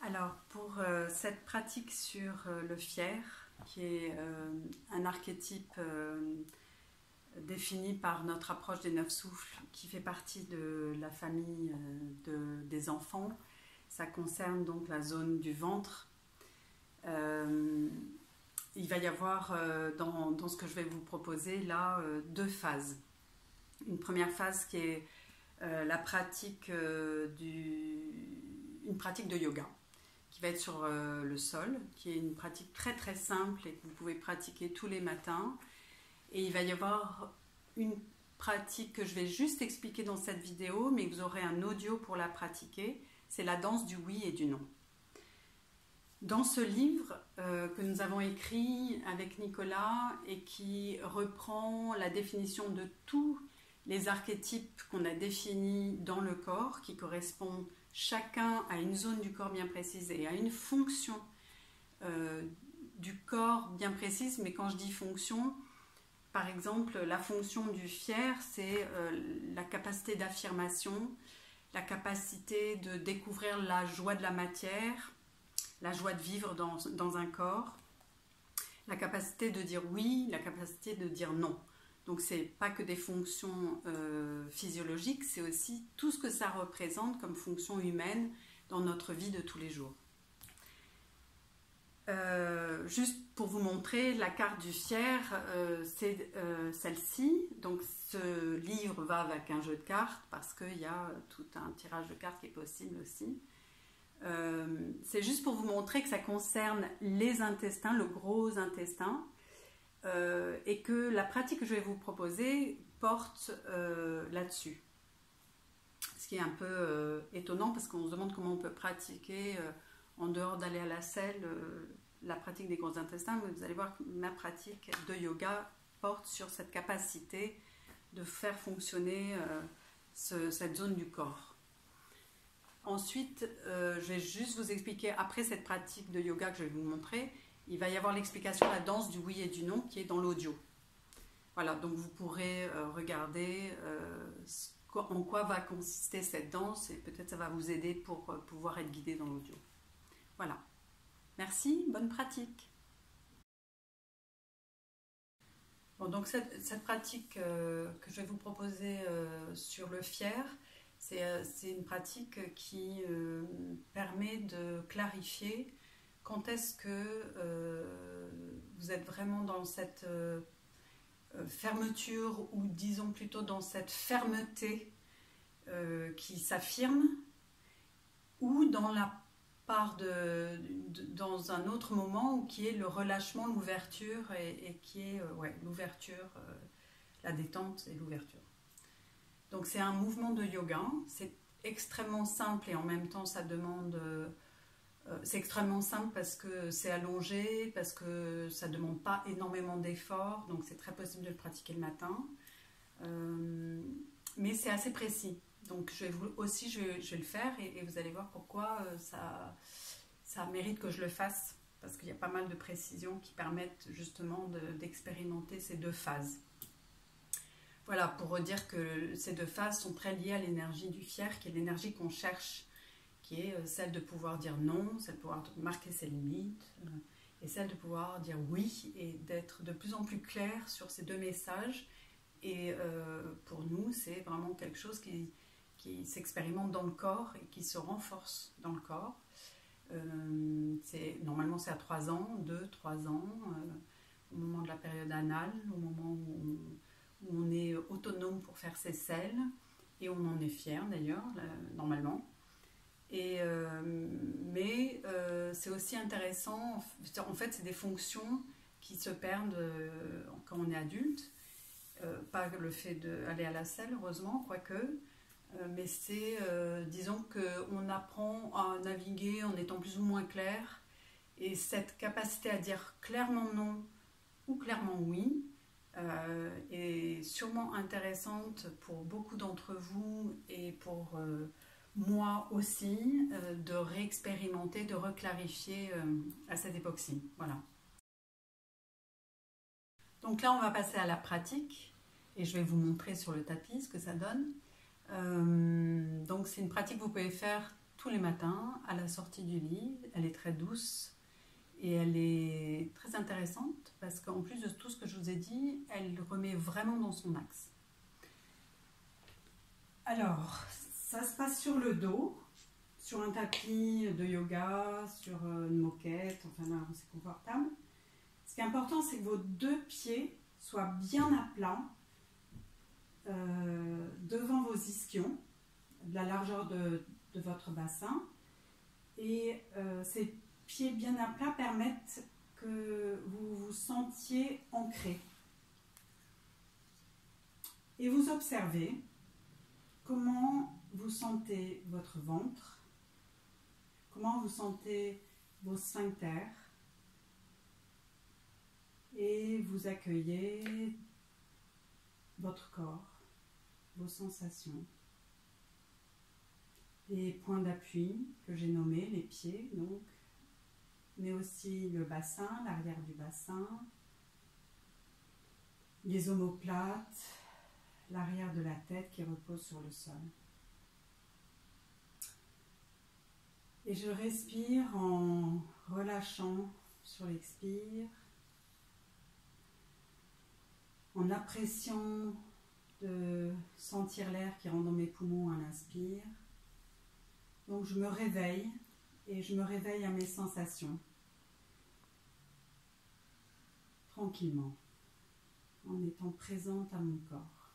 Alors, pour cette pratique sur le fier, qui est un archétype défini par notre approche des 9 souffles, qui fait partie de la famille des enfants, ça concerne donc la zone du ventre. Il va y avoir dans ce que je vais vous proposer là deux phases. Une première phase qui est la pratique une pratique de yoga qui va être sur le sol, qui est une pratique très très simple et que vous pouvez pratiquer tous les matins. Et il va y avoir une pratique que je vais juste expliquer dans cette vidéo, mais vous aurez un audio pour la pratiquer. C'est la danse du oui et du non. Dans ce livre que nous avons écrit avec Nicolas et qui reprend la définition de tous les archétypes qu'on a définis dans le corps, qui correspondent chacun à une zone du corps bien précise et à une fonction du corps bien précise. Mais quand je dis fonction, par exemple, la fonction du fier, c'est la capacité d'affirmation, la capacité de découvrir la joie de la matière, la joie de vivre dans un corps, la capacité de dire oui, la capacité de dire non. Donc ce n'est pas que des fonctions physiologiques, c'est aussi tout ce que ça représente comme fonction humaine dans notre vie de tous les jours. Juste pour vous montrer, la carte du fier, c'est celle-ci. Donc ce livre va avec un jeu de cartes parce qu'il y a tout un tirage de cartes qui est possible aussi. C'est juste pour vous montrer que ça concerne les intestins, le gros intestin, et que la pratique que je vais vous proposer porte là-dessus. Ce qui est un peu étonnant parce qu'on se demande comment on peut pratiquer en dehors d'aller à la selle la pratique des gros intestins. Mais vous allez voir que ma pratique de yoga porte sur cette capacité de faire fonctionner cette zone du corps. Ensuite, je vais juste vous expliquer, après cette pratique de yoga que je vais vous montrer, il va y avoir l'explication de la danse du oui et du non qui est dans l'audio. Voilà, donc vous pourrez regarder en quoi va consister cette danse et peut-être ça va vous aider pour pouvoir être guidé dans l'audio. Voilà. Merci, bonne pratique. Bon, donc cette pratique que je vais vous proposer sur le fier, c'est une pratique qui permet de clarifier quand est-ce que vous êtes vraiment dans cette fermeture ou disons plutôt dans cette fermeté qui s'affirme ou dans la part dans un autre moment qui est le relâchement, l'ouverture et qui est l'ouverture, la détente et l'ouverture. Donc c'est un mouvement de yoga, c'est extrêmement simple et en même temps ça demande... c'est extrêmement simple parce que c'est allongé, parce que ça ne demande pas énormément d'efforts, donc c'est très possible de le pratiquer le matin. Mais c'est assez précis. Donc je vais le faire et vous allez voir pourquoi ça mérite que je le fasse, parce qu'il y a pas mal de précisions qui permettent justement d'expérimenter ces deux phases. Voilà, pour dire que ces deux phases sont très liées à l'énergie du fier, qui est l'énergie qu'on cherche, qui est celle de pouvoir dire non, celle de pouvoir marquer ses limites, et celle de pouvoir dire oui, et d'être de plus en plus clair sur ces deux messages. Et pour nous, c'est vraiment quelque chose qui s'expérimente dans le corps et qui se renforce dans le corps. Normalement, c'est à 3 ans, 2-3 ans, au moment de la période anale, au moment où on est autonome pour faire ses selles, et on en est fier d'ailleurs, normalement. Mais c'est aussi intéressant, en fait c'est des fonctions qui se perdent quand on est adulte, pas le fait d'aller à la selle heureusement, quoique, mais c'est disons qu'on apprend à naviguer en étant plus ou moins clair, et cette capacité à dire clairement non ou clairement oui est sûrement intéressante pour beaucoup d'entre vous et pour moi aussi, de réexpérimenter, de reclarifier à cette époque-ci. Voilà. Donc là, on va passer à la pratique et je vais vous montrer sur le tapis ce que ça donne. Donc c'est une pratique que vous pouvez faire tous les matins à la sortie du lit. Elle est très douce et elle est très intéressante parce qu'en plus de tout ce que je vous ai dit, elle remet vraiment dans son axe. Alors, ça se passe sur le dos, sur un tapis de yoga, sur une moquette, enfin là, c'est confortable. Ce qui est important, c'est que vos deux pieds soient bien à plat devant vos ischions, de la largeur de votre bassin. Et ces pieds bien à plat permettent que vous vous sentiez ancré. Et vous observez comment vous sentez votre ventre, comment vous sentez vos sphincters, et vous accueillez votre corps, vos sensations. Les points d'appui que j'ai nommés, les pieds, donc, mais aussi le bassin, l'arrière du bassin, les omoplates, l'arrière de la tête qui repose sur le sol. Et je respire en relâchant sur l'expire, en appréciant de sentir l'air qui rentre dans mes poumons à l'inspire. Donc je me réveille et je me réveille à mes sensations, tranquillement, en étant présente à mon corps.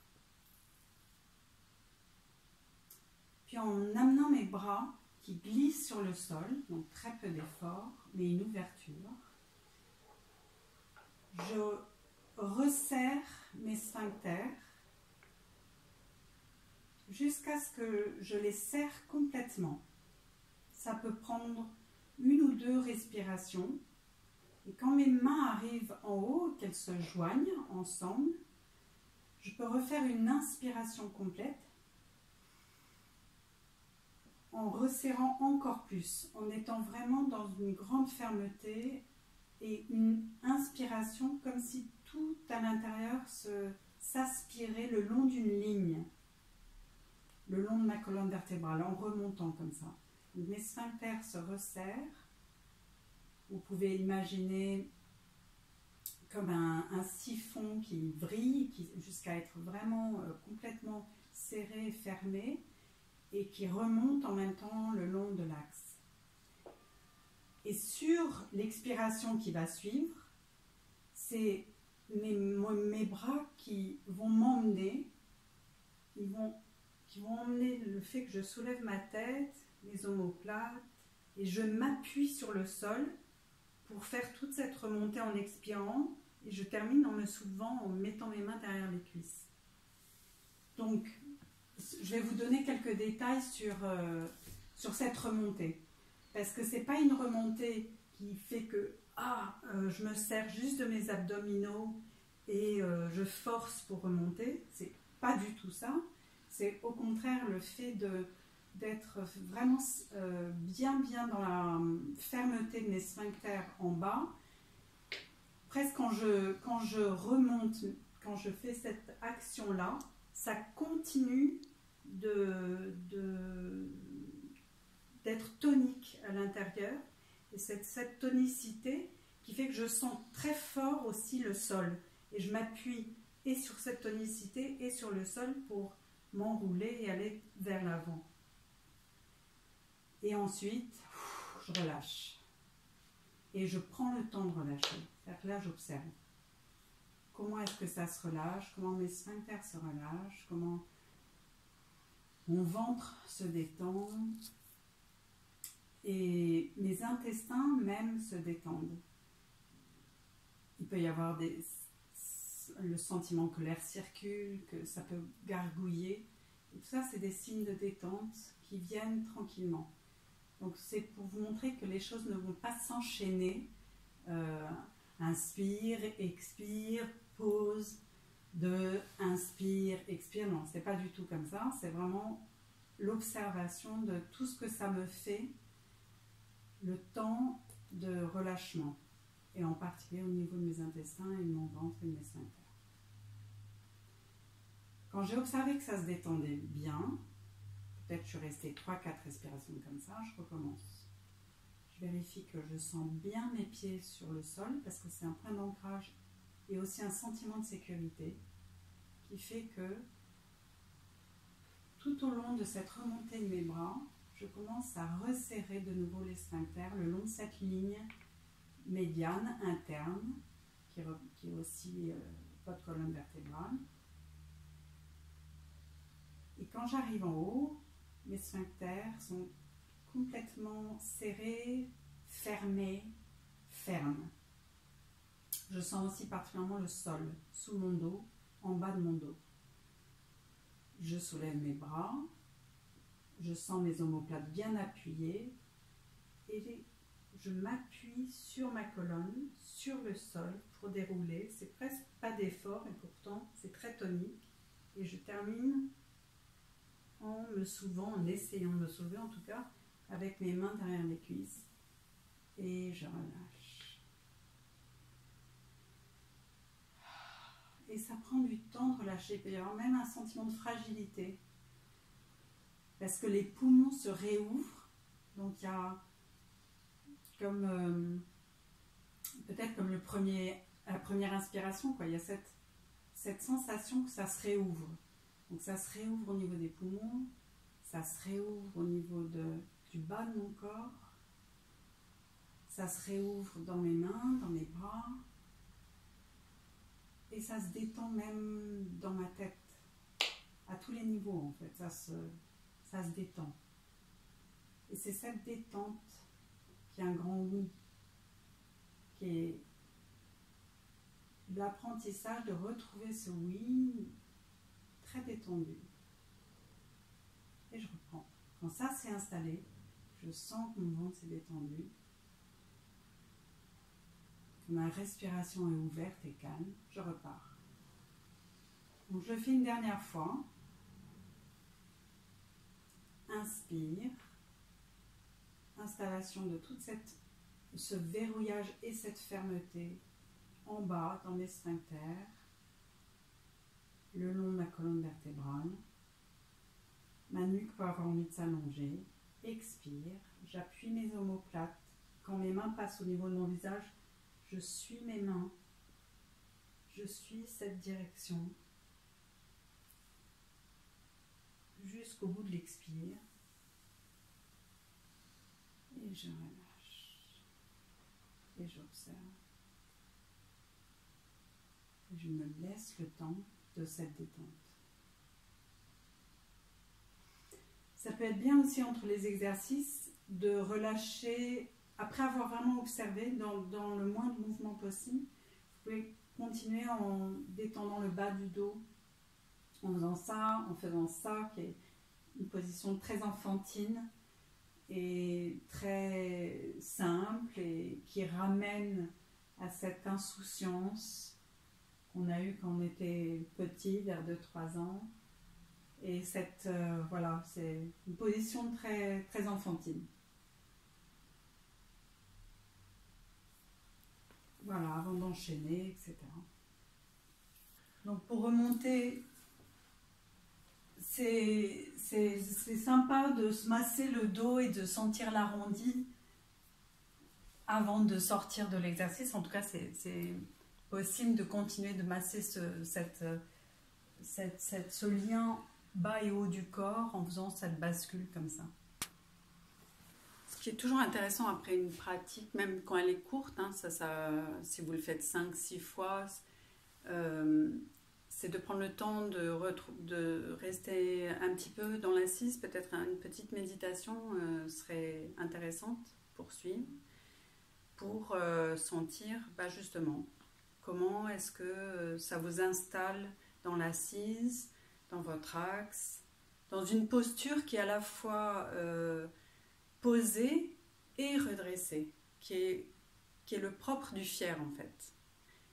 Puis en amenant mes bras qui glissent sur le sol, donc très peu d'effort, mais une ouverture, je resserre mes sphincters jusqu'à ce que je les serre complètement. Ça peut prendre 1 ou 2 respirations. Et quand mes mains arrivent en haut, qu'elles se joignent ensemble, je peux refaire une inspiration complète en resserrant encore plus, en étant vraiment dans une grande fermeté et une inspiration comme si tout à l'intérieur s'aspirait le long d'une ligne, le long de ma colonne vertébrale, en remontant comme ça. Donc mes sphincters se resserrent. Vous pouvez imaginer comme un siphon qui vrille jusqu'à être vraiment complètement serré, fermé, et qui remonte en même temps le long de l'axe. Et sur l'expiration qui va suivre, c'est mes bras qui vont m'emmener, qui vont emmener le fait que je soulève ma tête, mes omoplates, et je m'appuie sur le sol pour faire toute cette remontée en expirant, et je termine en me soulevant, en mettant mes mains derrière les cuisses. Donc, je vais vous donner quelques détails sur cette remontée. Parce que ce n'est pas une remontée qui fait que je me sers juste de mes abdominaux et je force pour remonter. C'est pas du tout ça. C'est au contraire le fait d'être vraiment bien dans la fermeté de mes sphincters en bas. Presque quand je remonte, quand je fais cette action-là, ça continue d'être tonique à l'intérieur. Et cette tonicité qui fait que je sens très fort aussi le sol. Et je m'appuie et sur cette tonicité et sur le sol pour m'enrouler et aller vers l'avant. Et ensuite, je relâche. Et je prends le temps de relâcher. C'est-à-dire que là, j'observe. Comment est-ce que ça se relâche? Comment mes sphincters se relâchent? Comment mon ventre se détend? Et mes intestins même se détendent. Il peut y avoir le sentiment que l'air circule, que ça peut gargouiller. Et tout ça, c'est des signes de détente qui viennent tranquillement. Donc c'est pour vous montrer que les choses ne vont pas s'enchaîner. Inspire, expire, pause, inspire, expire. Non, c'est pas du tout comme ça. C'est vraiment l'observation de tout ce que ça me fait, le temps de relâchement. Et en particulier au niveau de mes intestins et de mon ventre et de mes sphincters. Quand j'ai observé que ça se détendait bien, peut-être je suis restée 3-4 respirations comme ça, je recommence. Je vérifie que je sens bien mes pieds sur le sol parce que c'est un point d'ancrage et aussi un sentiment de sécurité qui fait que tout au long de cette remontée de mes bras, je commence à resserrer de nouveau les sphincters le long de cette ligne médiane interne qui est aussi votre colonne vertébrale. Et quand j'arrive en haut, mes sphincters sont complètement serrés, fermés, fermes. Je sens aussi particulièrement le sol sous mon dos, en bas de mon dos. Je soulève mes bras, je sens mes omoplates bien appuyées et je m'appuie sur ma colonne, sur le sol pour dérouler. C'est presque pas d'effort et pourtant c'est très tonique. Et je termine en me soulevant, en essayant de me soulever en tout cas, avec mes mains derrière les cuisses. Et je relâche. Et ça prend du temps de relâcher. Il peut y avoir même un sentiment de fragilité. Parce que les poumons se réouvrent. Donc il y a comme peut-être comme la première inspiration, quoi. Il y a cette sensation que ça se réouvre. Donc ça se réouvre au niveau des poumons, ça se réouvre au niveau du bas de mon corps, ça se réouvre dans mes mains, dans mes bras, et ça se détend même dans ma tête, à tous les niveaux en fait, ça se détend. Et c'est cette détente qui est un grand oui, qui est l'apprentissage de retrouver ce oui très détendu. Et je reprends. Quand ça s'est installé, je sens que mon ventre s'est détendu, que ma respiration est ouverte et calme, je repars. Donc je le fais une dernière fois. Inspire. Installation de tout ce verrouillage et cette fermeté en bas dans mes sphincters, le long de ma colonne vertébrale. Ma nuque peut avoir envie de s'allonger. Expire, j'appuie mes omoplates. Quand mes mains passent au niveau de mon visage, je suis mes mains. Je suis cette direction jusqu'au bout de l'expire. Et je relâche. Et j'observe. Et je me laisse le temps de cette détente. Ça peut être bien aussi entre les exercices de relâcher, après avoir vraiment observé dans le moins de mouvements possible. Vous pouvez continuer en détendant le bas du dos, en faisant ça, qui est une position très enfantine et très simple et qui ramène à cette insouciance qu'on a eue quand on était petit, vers 2-3 ans. Et voilà, c'est une position très, très enfantine. Voilà, avant d'enchaîner, etc. Donc pour remonter, c'est sympa de se masser le dos et de sentir l'arrondi avant de sortir de l'exercice. En tout cas, c'est possible de continuer de masser ce lien bas et haut du corps en faisant cette bascule comme ça. Ce qui est toujours intéressant après une pratique, même quand elle est courte, hein, si vous le faites 5-6 fois, c'est de prendre le temps de rester un petit peu dans l'assise. Peut-être une petite méditation serait intéressante pour suivre, pour sentir justement comment est-ce que ça vous installe dans l'assise, dans votre axe, dans une posture qui est à la fois posée et redressée, qui est le propre du fier en fait.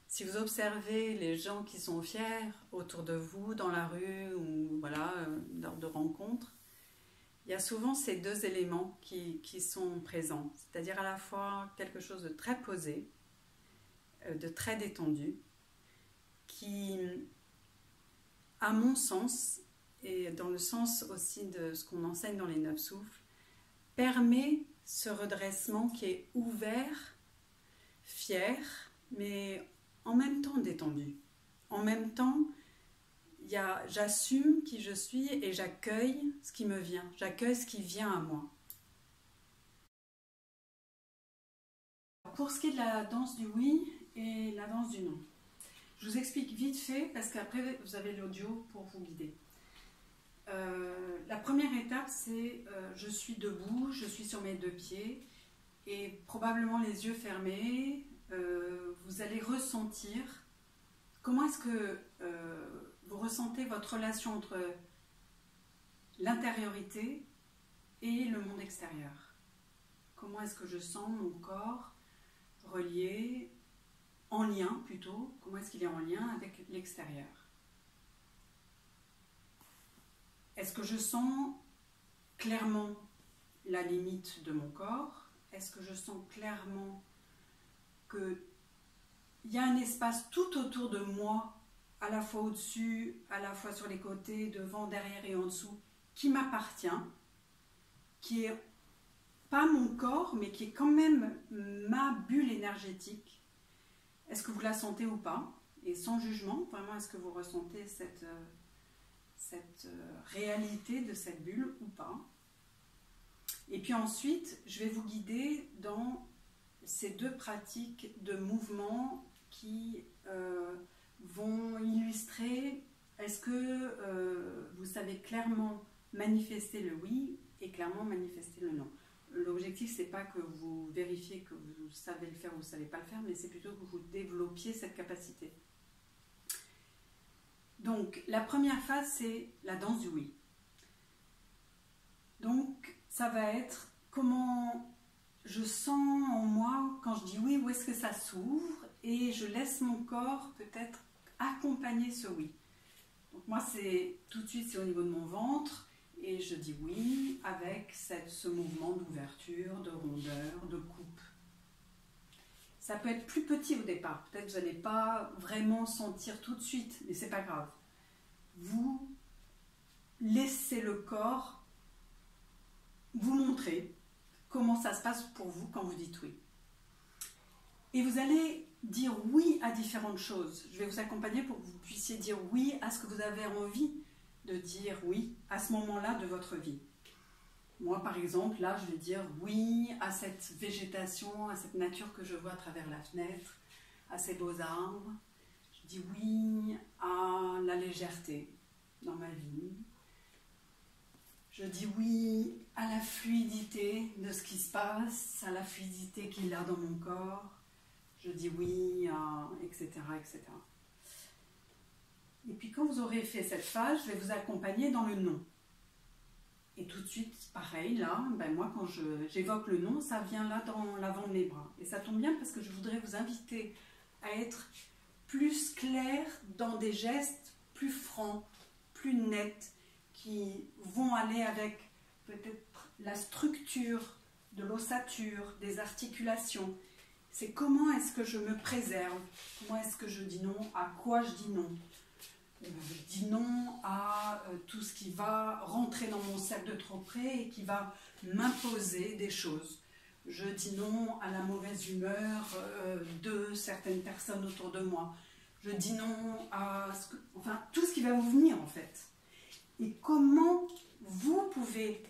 Si vous observez les gens qui sont fiers autour de vous, dans la rue ou voilà, lors de rencontres, il y a souvent ces deux éléments qui sont présents, c'est-à-dire à la fois quelque chose de très posé, de très détendu, qui, à mon sens, et dans le sens aussi de ce qu'on enseigne dans les 9 souffles, permet ce redressement qui est ouvert, fier, mais en même temps détendu. En même temps, j'assume qui je suis et j'accueille ce qui me vient, j'accueille ce qui vient à moi. Pour ce qui est de la danse du oui et la danse du non, je vous explique vite fait parce qu'après vous avez l'audio pour vous guider. La première étape, c'est je suis debout, je suis sur mes 2 pieds et probablement les yeux fermés, vous allez ressentir comment est-ce que vous ressentez votre relation entre l'intériorité et le monde extérieur. Comment est-ce que je sens mon corps relié, en lien plutôt, comment est-ce qu'il est en lien avec l'extérieur. Est-ce que je sens clairement la limite de mon corps? Est-ce que je sens clairement qu'il y a un espace tout autour de moi, à la fois au-dessus, à la fois sur les côtés, devant, derrière et en dessous, qui m'appartient, qui est pas mon corps, mais qui est quand même ma bulle énergétique? Est-ce que vous la sentez ou pas? Et sans jugement, vraiment, est-ce que vous ressentez cette réalité de cette bulle ou pas? Et puis ensuite, je vais vous guider dans ces 2 pratiques de mouvement qui vont illustrer, est-ce que vous savez clairement manifester le oui et clairement manifester le non. L'objectif, c'est pas que vous vérifiez que vous savez le faire ou vous ne savez pas le faire, mais c'est plutôt que vous développiez cette capacité. Donc, la première phase, c'est la danse du oui. Donc, ça va être comment je sens en moi, quand je dis oui, où est-ce que ça s'ouvre, et je laisse mon corps peut-être accompagner ce oui. Donc moi, tout de suite, c'est au niveau de mon ventre, et je dis oui avec ce mouvement d'ouverture, de rondeur, de coupe. Ça peut être plus petit au départ, peut-être que vous n'allez pas vraiment sentir tout de suite, mais c'est pas grave. Vous laissez le corps vous montrer comment ça se passe pour vous quand vous dites oui. Et vous allez dire oui à différentes choses. Je vais vous accompagner pour que vous puissiez dire oui à ce que vous avez envie de dire oui à ce moment-là de votre vie. Moi, par exemple, là, je vais dire oui à cette végétation, à cette nature que je vois à travers la fenêtre, à ces beaux arbres. Je dis oui à la légèreté dans ma vie. Je dis oui à la fluidité de ce qui se passe, à la fluidité qu'il y a dans mon corps. Je dis oui à etc., etc. Et puis quand vous aurez fait cette phase, je vais vous accompagner dans le non. Et tout de suite, pareil, là, moi quand j'évoque le non, ça vient là dans l'avant de mes bras. Et ça tombe bien parce que je voudrais vous inviter à être plus clair dans des gestes plus francs, plus nets, qui vont aller avec peut-être la structure de l'ossature, des articulations. C'est comment est-ce que je me préserve, comment est-ce que je dis non, à quoi je dis non. Je dis non à tout ce qui va rentrer dans mon cercle de trop près et qui va m'imposer des choses. Je dis non à la mauvaise humeur de certaines personnes autour de moi. Je dis non à tout ce qui va vous venir en fait. Et comment vous pouvez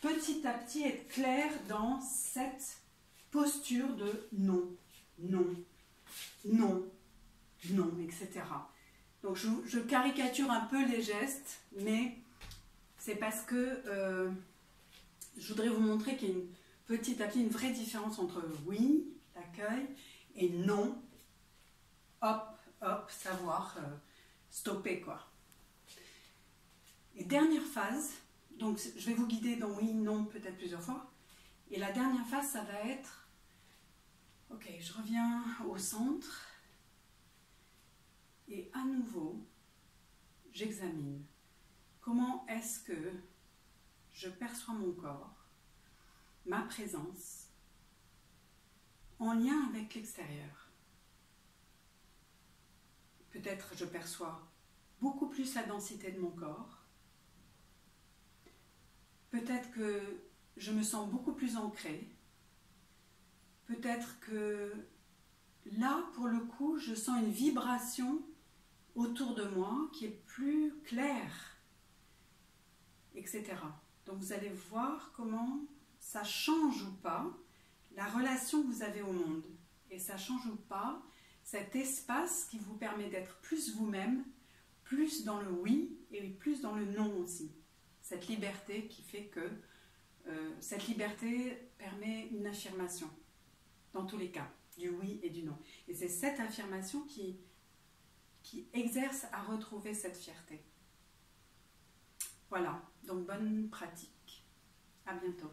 petit à petit être clair dans cette posture de non, non, non, non, etc. Donc je caricature un peu les gestes, mais c'est parce que je voudrais vous montrer qu'il y a petit à petit une vraie différence entre oui, l'accueil, et non, hop, hop, savoir stopper quoi. Et dernière phase, donc je vais vous guider dans oui, non, peut-être plusieurs fois. Et la dernière phase, ça va être, ok, je reviens au centre. Et à nouveau, j'examine comment est-ce que je perçois mon corps, ma présence, en lien avec l'extérieur. Peut-être je perçois beaucoup plus la densité de mon corps, Peut-être que je me sens beaucoup plus ancrée. Peut-être que là, pour le coup, je sens une vibration autour de moi qui est plus claire, etc. Donc vous allez voir comment ça change ou pas la relation que vous avez au monde. Et ça change ou pas cet espace qui vous permet d'être plus vous-même, plus dans le oui et plus dans le non aussi. Cette liberté qui fait que cette liberté permet une affirmation, dans tous les cas, du oui et du non. Et c'est cette affirmation qui exerce à retrouver cette fierté. Voilà, donc bonne pratique. À bientôt.